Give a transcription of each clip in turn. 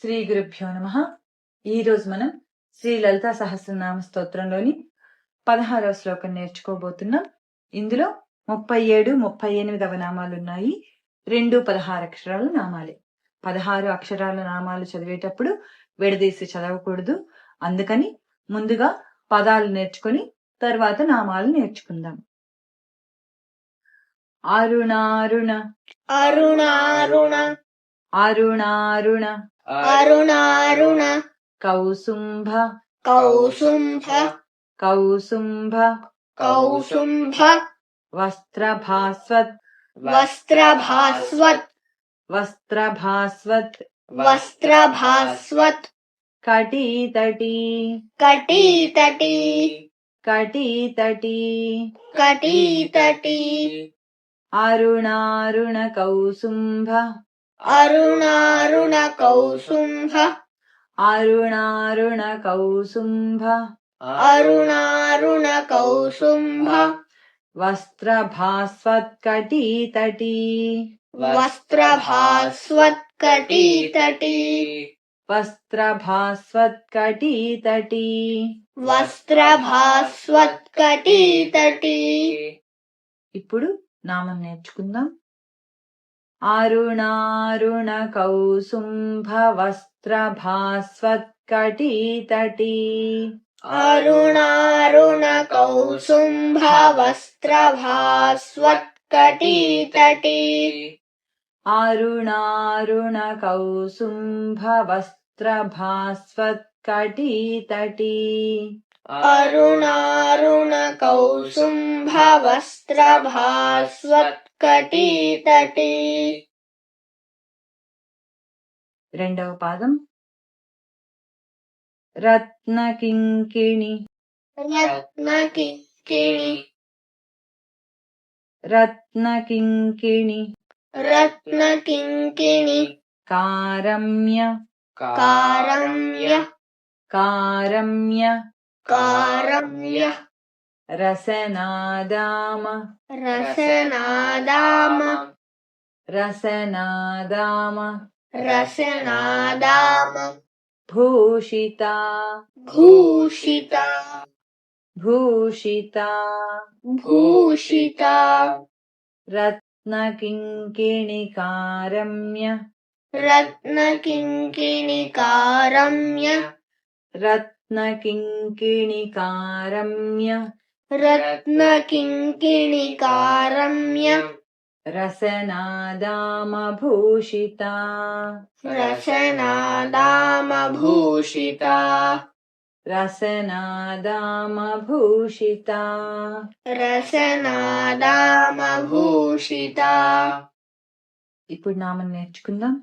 శ్రీ గురుభ్యో నమః. ఈ రోజు మనం శ్రీ లలితా సహస్రనామ స్తోత్రంలోని 16వ శ్లోకం నేర్చుకోబోతున్నాం. ఇందులో 37, 38వ నామాలున్నాయి. 16 అక్షరాల నామాలే. 16 అక్షరాల నామాలు చదివేటప్పుడు విడదీసి చదవకూడదు. అందుకని ముందుగా పదాలు నేర్చుకొని తర్వాత నామాలు నేర్చుకుందాం. అరుణారుణ, అరుణారుణ, అరుణారుణ, అరుణారుణ, కౌసుంభ, కౌసుంభ, కౌసుంభ, కౌసుంభ, వస్త్రభాస్వత్, వస్త్రభాస్వత్, వస్త్రభాస్వత్, వస్త్రభాస్వత్, కటీతటీ, కటీతటీ, కటీతటీ, కటీతటీ, అరుణారుణ కౌసుంభ, అరుణారుణ, కౌసుంభ, అరుణారుణ కౌసుంభ, అరుణారుణ, కౌసుంభ, వస్త్రభాస్వత్ కటీతటీ, వస్త్రభాస్వత్, కటీతటీ, వస్త్రభాస్వత్ కటీతటీ. వస్త్రభాస్వత్, కటీతటీ. ఇప్పుడు నామం నేర్చుకుందాం. అరుణారుణ కౌసుంభ వస్త్రభాస్వత్ కటీతటీ, అరుణారుణ, కౌసుంభ, వస్త్రభాస్వత్, కటీతటీ, అరుణారుణ కౌసుంభ వస్త్రభాస్వత్ కటీతటీ, అరుణారుణ, కౌసుంభ, వస్త్రభాస్వత్, కటీతటీ. రెండవ పాదం రత్నకింకిణి, రత్నకింకిణి, రత్నకింకిణి, రత్నకింకిణి, కారమ్య, కారమ్య, కారమ్య, కారమ్య, రసనాదామ, రసనాదామ, రసనాదామ, రసనాదామ, భూషిత, భూషిత, భూషిత, భూషిత, రత్నకింకిణి కారమ్య, రత్నకింకిణి, కారమ్య, రత్నకింకిణి కారమ్య, రత్నకింకిణి, కారమ్య, రసనాదామ భూషిత, రసనాదామ, భూషిత, రసనాదామ భూషిత. రసనాదామ, భూషిత. ఇప్పుడు నామం నేర్చుకుందాం.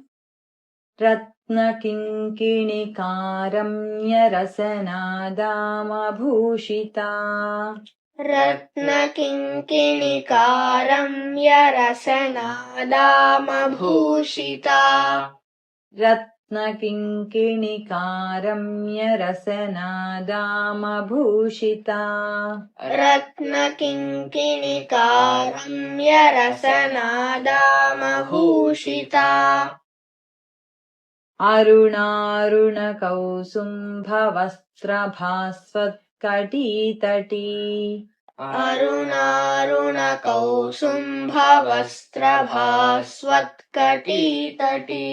రత్నకింకిణి కారమ్య రసనాదామ భూషిత, రత్నకింకిణి, కారమ్య, రసనాదామ, భూషిత, రత్నకింకిణి కారమ్య రసనాదామ భూషిత, రత్నకింకిణి, కారమ్య, రసనాదామ, భూషిత. అరుణారుణ కౌసుంభ వస్త్రభాస్వత్ కటీతటీ, అరుణారుణ, కౌసుంభ, వస్త్రభాస్వత్, కటీతటీ,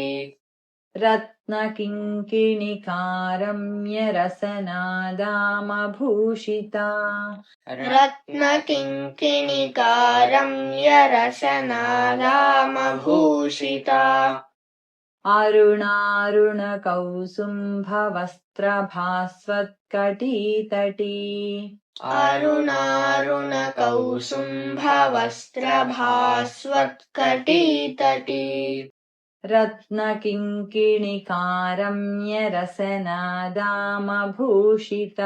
రత్నకింకిణి కారమ్య రసనాదామ భూషిత, రత్నకింకిణి, కారమ్య, రసనాదామ, భూషిత. అరుణారుణ కౌసుంభ వస్త్రభాస్వత్ కటీతటీ, అరుణారుణ, కౌసుంభ, వస్త్రభాస్వత్, కటీతటీ, రత్నకింకిణి కారమ్య రసనాదామ భూషిత,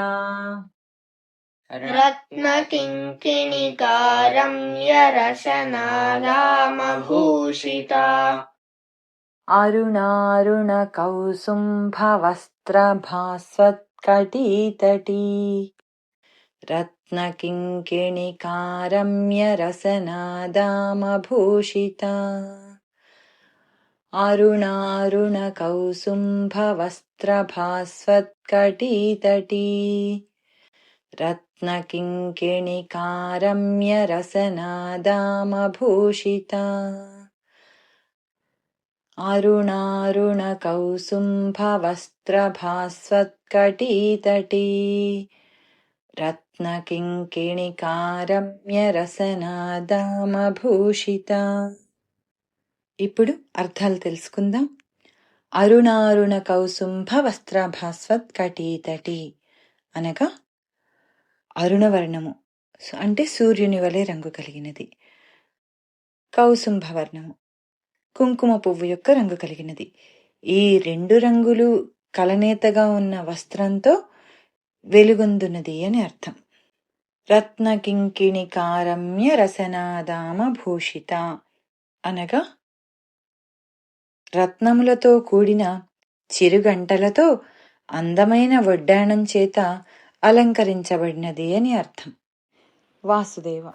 రత్నకింకిణి, కారమ్య, రసనాదామ, భూషిత. అరుణారుణ కౌసుంభ వస్త్రభాస్వత్ కటీతటీ, రత్నకింకిణి కారమ్య రసనాదామ భూషిత, అరుణారుణకౌసుంభవస్త్రభాస్వత్కటీతటీ రత్నకింకిణికారమ్యరసనాదామభూషితా అరుణారుణకౌసుంభవస్త్రభాస్వత్కటీతటీ రత్నకింకిణికారమ్యరసనాదామభూషితా. ఇప్పుడు అర్థాలు తెలుసుకుందాం. అరుణారుణ కౌసుంభ వస్త్రభాస్వత్కటీతటీ అనగా అరుణవర్ణము అంటే సూర్యుని వలె రంగు కలిగినది, కౌసుంభవర్ణము కుంకుమ పువ్వు యొక్క రంగు కలిగినది. ఈ రెండు రంగులు కలనేతగా ఉన్న వస్త్రంతో వెలుగొందున్నది అని అర్థం. రత్నకింకిణికారమ్య రసనాదామ భూషిత అనగా రత్నములతో కూడిన చిరుగంటలతో అందమైన వడ్డాణం చేత అలంకరించబడినది అని అర్థం. వాసుదేవ.